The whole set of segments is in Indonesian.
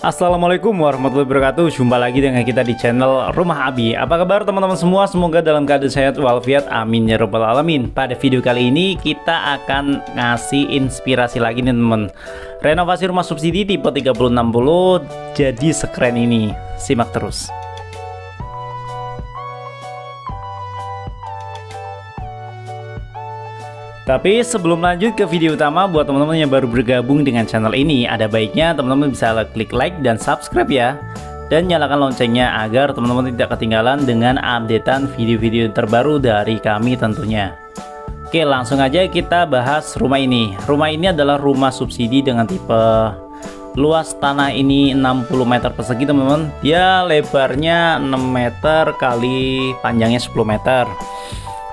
Assalamualaikum warahmatullahi wabarakatuh. Jumpa lagi dengan kita di channel Rumah Abi. Apa kabar teman-teman semua? Semoga dalam keadaan sehat walafiat. Amin ya rabbal alamin. Pada video kali ini kita akan ngasih inspirasi lagi nih teman. Renovasi rumah subsidi tipe 3060 jadi sekeren ini. Simak terus. Tapi sebelum lanjut ke video utama, buat teman-teman yang baru bergabung dengan channel ini, ada baiknya teman-teman bisa klik like dan subscribe ya. Dan nyalakan loncengnya agar teman-teman tidak ketinggalan dengan updatean video-video terbaru dari kami tentunya. Oke, langsung aja kita bahas rumah ini. Rumah ini adalah rumah subsidi dengan tipe luas tanah ini 60 meter persegi teman-teman. Dia lebarnya 6 meter kali panjangnya 10 meter.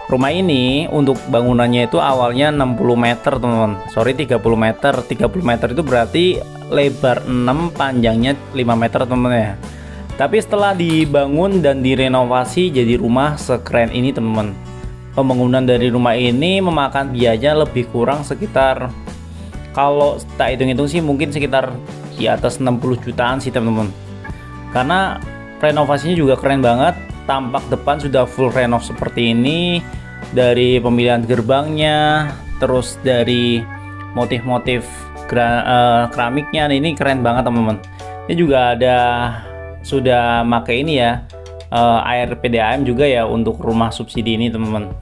Rumah ini untuk bangunannya itu awalnya 60 meter teman-teman. Sorry 30 meter. 30 meter itu berarti lebar 6, panjangnya 5 meter teman-teman ya. Tapi setelah dibangun dan direnovasi jadi rumah sekeren ini teman-teman. Pembangunan dari rumah ini memakan biaya lebih kurang sekitar, kalau tak hitung-hitung sih mungkin sekitar di atas 60 jutaan sih teman-teman. Karena renovasinya juga keren banget. Tampak depan sudah full renov seperti ini. Dari pemilihan gerbangnya, terus dari motif-motif keramiknya, ini keren banget teman-teman. Ini juga ada sudah pakai ini ya, air PDAM juga ya untuk rumah subsidi ini teman-teman.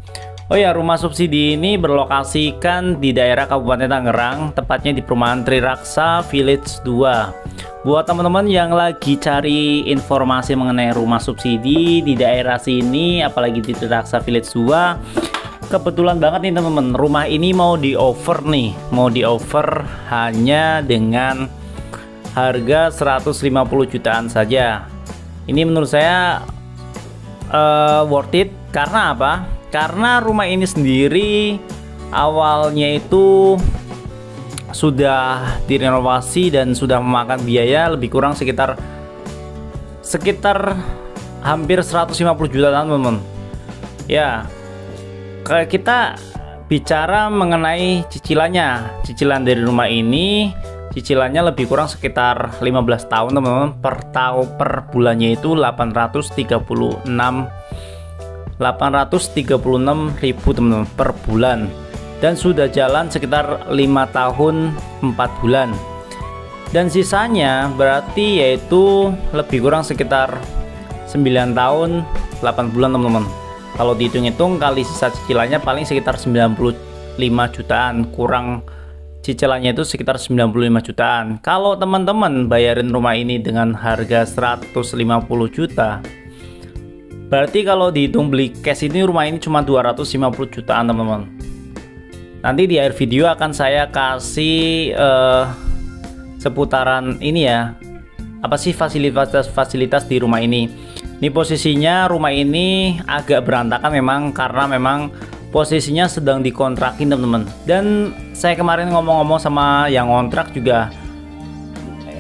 Oh ya, rumah subsidi ini berlokasikan di daerah Kabupaten Tangerang, tepatnya di perumahan Triraksa Village 2. Buat teman-teman yang lagi cari informasi mengenai rumah subsidi di daerah sini, apalagi di Triraksa Village 2, kebetulan banget nih teman-teman, rumah ini mau di offer nih, hanya dengan harga 150 jutaan saja. Ini menurut saya worth it. Karena apa? Karena rumah ini sendiri awalnya itu sudah direnovasi dan sudah memakan biaya lebih kurang sekitar hampir 150 jutaan teman-teman. Ya, kita bicara mengenai cicilannya. Cicilan dari rumah ini cicilannya lebih kurang sekitar 15 tahun teman-teman. Per bulannya itu 836.000 teman-teman per bulan, dan sudah jalan sekitar 5 tahun 4 bulan, dan sisanya berarti yaitu lebih kurang sekitar 9 tahun 8 bulan teman-teman. Kalau dihitung-hitung kali sisa cicilannya paling sekitar 95 jutaan, kurang cicilannya itu sekitar 95 jutaan. Kalau teman-teman bayarin rumah ini dengan harga 150 juta, berarti kalau dihitung beli cash ini rumah ini cuma 250 jutaan teman-teman. Nanti di akhir video akan saya kasih seputaran ini ya, apa sih fasilitas di rumah ini. Ini posisinya rumah ini agak berantakan memang, karena memang posisinya sedang dikontrakin teman-teman. Dan saya kemarin ngomong-ngomong sama yang ngontrak juga,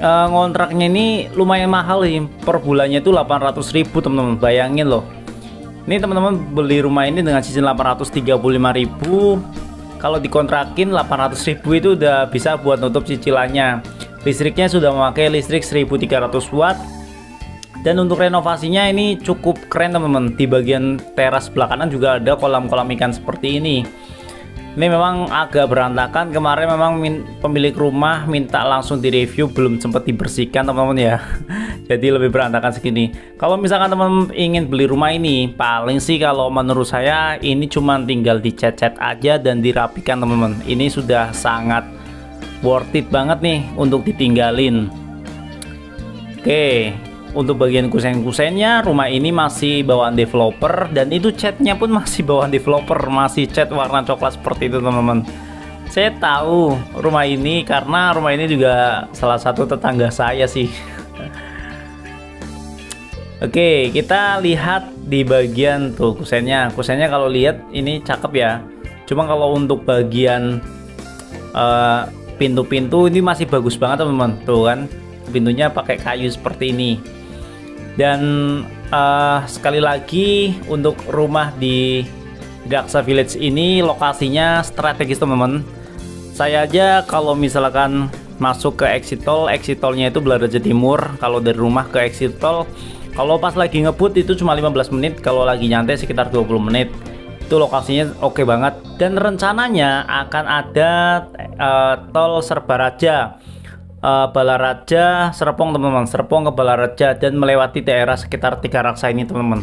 ngontraknya ini lumayan mahal nih, per bulannya itu 800.000 teman-teman. Bayangin loh, ini teman-teman beli rumah ini dengan cicilan 835.000, kalau dikontrakin 800.000 itu udah bisa buat nutup cicilannya. Listriknya sudah memakai listrik 1300 watt, dan untuk renovasinya ini cukup keren teman-teman. Di bagian teras belakangan juga ada kolam-kolam ikan seperti ini. Ini memang agak berantakan. Kemarin memang pemilik rumah minta langsung direview, belum sempat dibersihkan teman-teman ya. Jadi lebih berantakan segini. Kalau misalkan teman-teman ingin beli rumah ini, paling sih kalau menurut saya ini cuma tinggal dicat-cat aja dan dirapikan teman-teman. Ini sudah sangat worth it banget nih untuk ditinggalin. Oke, untuk bagian kusen-kusennya rumah ini masih bawaan developer, dan itu catnya pun masih bawaan developer, masih cat warna coklat seperti itu teman-teman. Saya tahu rumah ini karena rumah ini juga salah satu tetangga saya sih. Oke, kita lihat di bagian tuh kusennya. Kusennya kalau lihat ini cakep ya. Cuma kalau untuk bagian pintu-pintu ini masih bagus banget teman-teman. Tuh kan, pintunya pakai kayu seperti ini. Dan sekali lagi untuk rumah di Triraksa Village ini lokasinya strategis teman-teman. Saya aja kalau misalkan masuk ke exit tolnya itu Balaraja Timur. Kalau dari rumah ke exit tol, kalau pas lagi ngebut itu cuma 15 menit, kalau lagi nyantai sekitar 20 menit. Itu lokasinya oke banget. Dan rencananya akan ada tol Serbaraja, Balaraja Serpong teman-teman, Serpong ke Balaraja, dan melewati daerah sekitar Tiga Raksa ini teman-teman.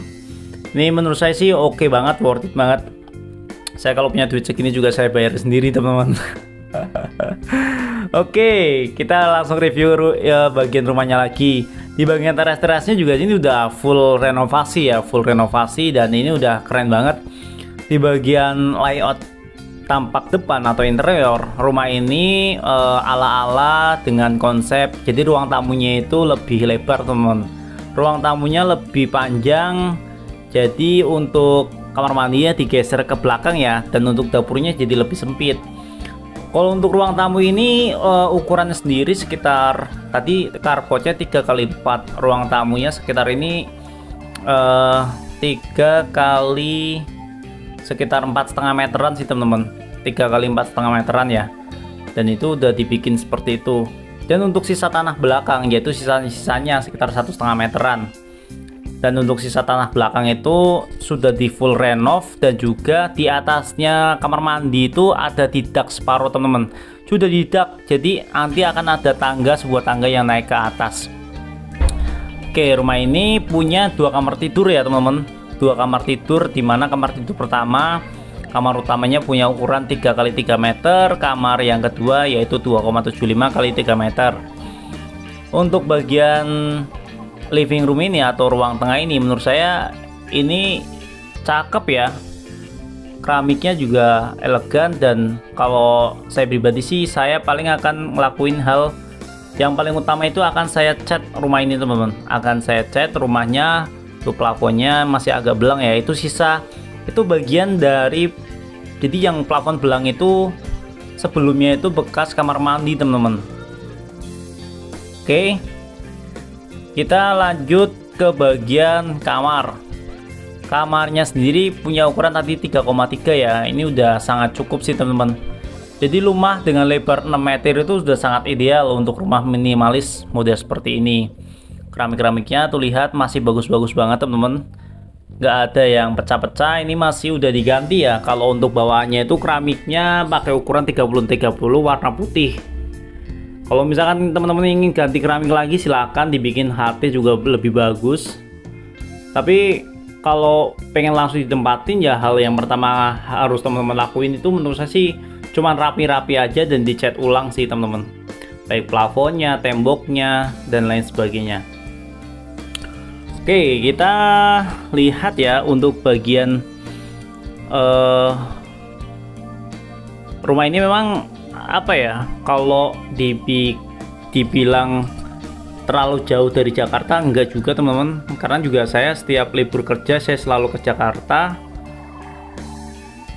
Ini menurut saya sih oke banget, worth it banget. Saya kalau punya duit segini juga saya bayar sendiri teman-teman. Oke, kita langsung review ya, bagian rumahnya lagi. Di bagian teras-terasnya juga ini udah full renovasi ya, full renovasi, dan ini udah keren banget. Di bagian layout tampak depan atau interior rumah ini ala-ala dengan konsep, jadi ruang tamunya itu lebih lebar teman-teman. Ruang tamunya lebih panjang, jadi untuk kamar mandinya digeser ke belakang ya, dan untuk dapurnya jadi lebih sempit. Kalau untuk ruang tamu ini ukurannya sendiri sekitar, tadi carportnya 3x4, ruang tamunya sekitar ini 3 kali sekitar 4,5 meteran sih teman-teman, 3 kali 4,5 meteran ya, dan itu udah dibikin seperti itu. Dan untuk sisa tanah belakang yaitu sisanya sekitar 1,5 meteran. Dan untuk sisa tanah belakang itu sudah di full renov, dan juga di atasnya kamar mandi itu ada didak separuh teman-teman, sudah didak, jadi nanti akan ada tangga, sebuah tangga yang naik ke atas. Oke, rumah ini punya 2 kamar tidur ya teman-teman, 2 kamar tidur, dimana kamar tidur pertama, kamar utamanya punya ukuran 3x3 meter, kamar yang kedua yaitu 2,75x3 meter. Untuk bagian living room ini atau ruang tengah ini menurut saya ini cakep ya, keramiknya juga elegan, dan kalau saya pribadi sih saya paling akan ngelakuin hal yang paling utama itu akan saya cat rumah ini teman-teman, akan saya cat rumahnya. Tuh plafonnya masih agak belang ya, itu sisa, itu bagian dari, jadi yang plafon belang itu sebelumnya itu bekas kamar mandi teman-teman. Oke, kita lanjut ke bagian kamar. Kamarnya sendiri punya ukuran tadi 3,3 ya. Ini udah sangat cukup sih teman-teman. Jadi rumah dengan lebar 6 meter itu sudah sangat ideal untuk rumah minimalis model seperti ini. Keramik-keramiknya tuh lihat masih bagus-bagus banget teman-teman. Nggak ada yang pecah-pecah, ini masih udah diganti ya. Kalau untuk bawaannya itu keramiknya pakai ukuran 30-30 warna putih. Kalau misalkan teman-teman ingin ganti keramik lagi silahkan dibikin HT juga lebih bagus. Tapi kalau pengen langsung ditempatin ya, hal yang pertama harus teman-teman lakuin itu menurut saya sih cuman rapi-rapi aja dan dicat ulang sih teman-teman, baik plafonnya, temboknya, dan lain sebagainya. Oke, kita lihat ya untuk bagian rumah ini memang apa ya, kalau dibilang terlalu jauh dari Jakarta enggak juga teman-teman, karena juga saya setiap libur kerja saya selalu ke Jakarta.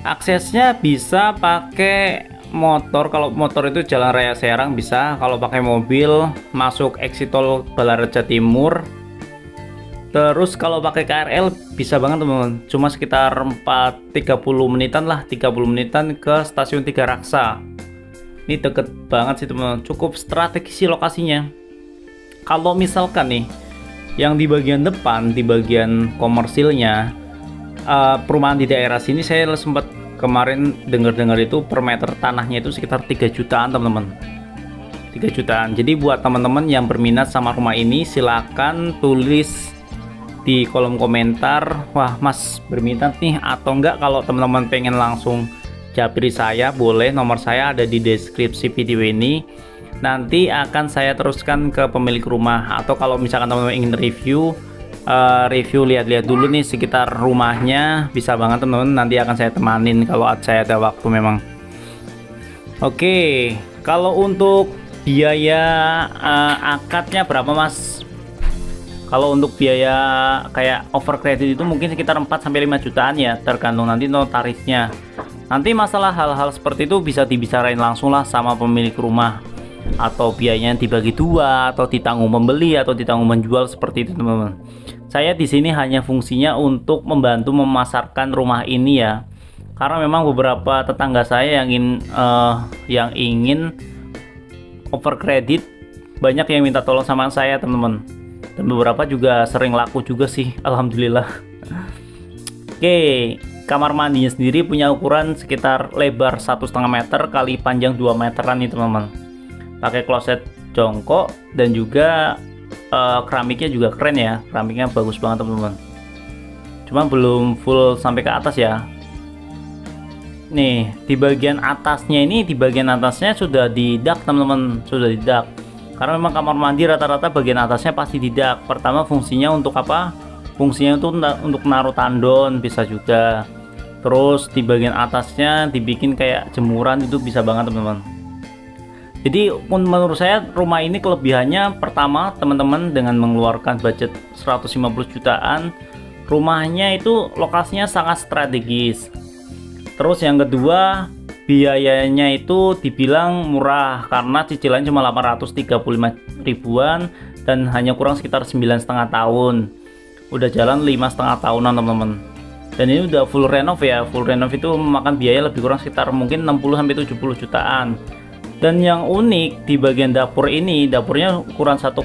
Aksesnya bisa pakai motor, kalau motor itu Jalan Raya Serang bisa, kalau pakai mobil masuk exit tol Balaraja Timur. Terus kalau pakai KRL bisa banget teman-teman, cuma sekitar 30 menitan lah, 30 menitan ke stasiun Tiga Raksa. Ini deket banget sih teman-teman, cukup strategis sih lokasinya. Kalau misalkan nih yang di bagian depan, di bagian komersilnya, perumahan di daerah sini saya sempat kemarin dengar-dengar itu per meter tanahnya itu sekitar 3 jutaan teman-teman, 3 jutaan. Jadi buat teman-teman yang berminat sama rumah ini silakan tulis di kolom komentar, wah mas berminat nih atau enggak. Kalau teman-teman pengen langsung japri saya boleh, nomor saya ada di deskripsi video ini, nanti akan saya teruskan ke pemilik rumah. Atau kalau misalkan teman-teman ingin review lihat-lihat dulu nih sekitar rumahnya, bisa banget teman-teman, nanti akan saya temanin kalau saya ada waktu memang. Oke, kalau untuk biaya akadnya berapa mas? Kalau untuk biaya kayak over credit itu mungkin sekitar 4-5 jutaan ya, tergantung nanti notarisnya. Nanti masalah hal-hal seperti itu bisa dibicarain langsung lah sama pemilik rumah, atau biayanya dibagi dua, atau ditanggung pembeli, atau ditanggung menjual, seperti itu teman-teman. Saya di sini hanya fungsinya untuk membantu memasarkan rumah ini ya, karena memang beberapa tetangga saya yang ingin over kredit, banyak yang minta tolong sama saya teman-teman, dan beberapa juga sering laku juga sih, alhamdulillah. Oke, kamar mandinya sendiri punya ukuran sekitar lebar 1,5 meter kali panjang 2 meteran nih teman-teman, pakai kloset jongkok, dan juga keramiknya juga keren ya, keramiknya bagus banget teman-teman, cuma belum full sampai ke atas ya. Nih di bagian atasnya sudah didak teman-teman, sudah didak, karena memang kamar mandi rata-rata bagian atasnya pasti didak. Pertama fungsinya untuk apa? Fungsinya itu untuk naruh tandon bisa juga, terus di bagian atasnya dibikin kayak jemuran, itu bisa banget teman-teman. Jadi menurut saya rumah ini kelebihannya, pertama teman-teman dengan mengeluarkan budget 150 jutaan, rumahnya itu lokasinya sangat strategis. Terus yang kedua, biayanya itu dibilang murah karena cicilannya cuma 835 ribuan dan hanya kurang sekitar 9,5 tahun. Udah jalan 5,5 tahunan teman-teman. Dan ini udah full renov ya. Full renov itu memakan biaya lebih kurang sekitar mungkin 60-70 jutaan. Dan yang unik di bagian dapur ini, dapurnya ukuran 1,5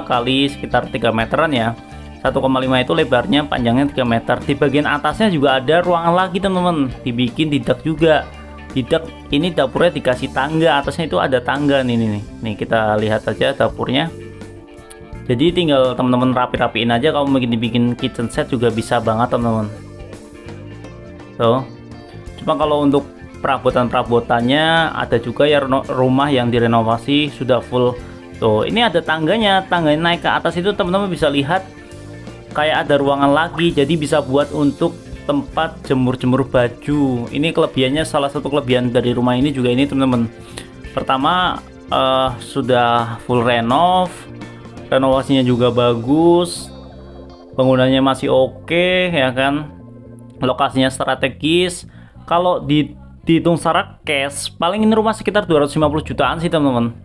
kali sekitar 3 meteran ya. 1,5 itu lebarnya, panjangnya 3 meter. Di bagian atasnya juga ada ruangan lagi teman-teman, dibikin didak juga. Didak ini dapurnya dikasih tangga, atasnya itu ada tangga nih. Nih kita lihat aja dapurnya. Jadi tinggal teman-teman rapi-rapiin aja, kalau mau dibikin kitchen set juga bisa banget teman-teman. Tuh. Cuma kalau untuk perabotan-perabotannya ada juga ya, rumah yang direnovasi sudah full. Tuh, ini ada tangganya, tangganya naik ke atas itu teman-teman bisa lihat kayak ada ruangan lagi, jadi bisa buat untuk tempat jemur-jemur baju. Ini kelebihannya, salah satu kelebihan dari rumah ini juga ini teman-teman. Pertama sudah full renov, renovasinya juga bagus, bangunannya masih oke ya kan, lokasinya strategis. Kalau dihitung secara cash, paling ini rumah sekitar 250 jutaan sih teman-teman.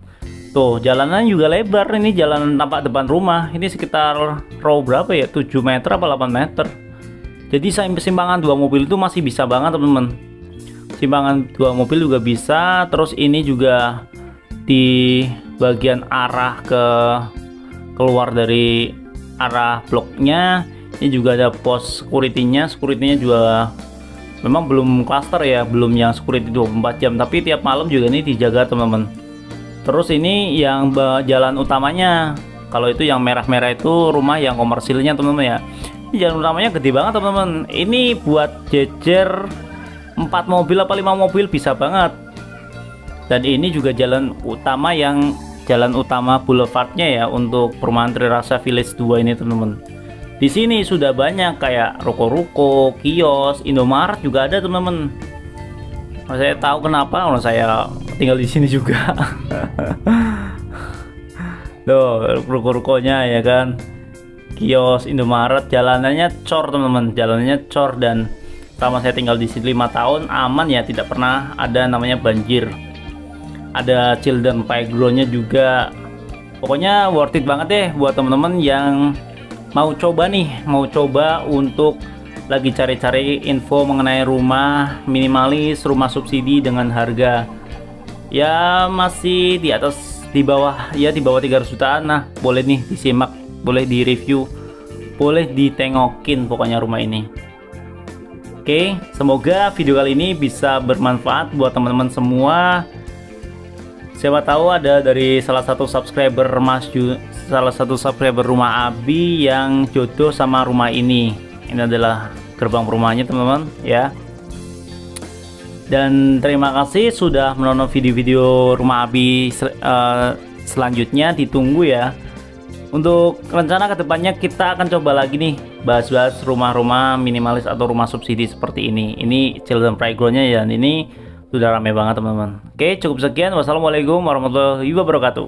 Tuh jalanan juga lebar, ini jalan tampak depan rumah ini sekitar row berapa ya, 7 meter apa 8 meter. Jadi simpangan 2 mobil itu masih bisa banget teman-teman, simpangan 2 mobil juga bisa. Terus ini juga di bagian arah keluar dari arah bloknya ini juga ada pos security-nya juga memang belum cluster ya, belum yang security 24 jam, tapi tiap malam juga ini dijaga teman-teman. Terus ini yang jalan utamanya, kalau itu yang merah-merah itu rumah yang komersilnya teman-teman ya. Ini jalan utamanya gede banget teman-teman, ini buat jejer 4 mobil apa 5 mobil bisa banget. Dan ini juga jalan utama boulevardnya ya, untuk perumahan Trirasa Village 2 ini teman-teman. Di sini sudah banyak kayak ruko-ruko, kios, Indomaret juga ada teman-teman. Saya tahu kenapa, kalau saya tinggal di sini juga. Loh, ruko-rukonya ya kan, kios, Indomaret, jalanannya cor teman-teman, jalanannya cor. Dan selama saya tinggal di sini 5 tahun aman ya, tidak pernah ada namanya banjir. Ada children playgroundnya juga. Pokoknya worth it banget deh buat teman-teman yang mau coba untuk lagi cari-cari info mengenai rumah minimalis, rumah subsidi dengan harga ya masih di bawah 300 jutaan. Nah, boleh nih disimak, boleh di review, boleh ditengokin pokoknya rumah ini. Oke, semoga video kali ini bisa bermanfaat buat teman-teman semua. Siapa tahu ada dari salah satu subscriber rumah Abi yang jodoh sama rumah ini. Ini adalah gerbang perumahannya teman-teman ya. Dan terima kasih sudah menonton video-video rumah Abi selanjutnya, ditunggu ya. Untuk rencana kedepannya kita akan coba lagi nih bahas-bahas rumah-rumah minimalis atau rumah subsidi seperti ini. Ini children playgroundnya ya, ini sudah ramai banget teman-teman. Oke, cukup sekian. Wassalamualaikum warahmatullahi wabarakatuh.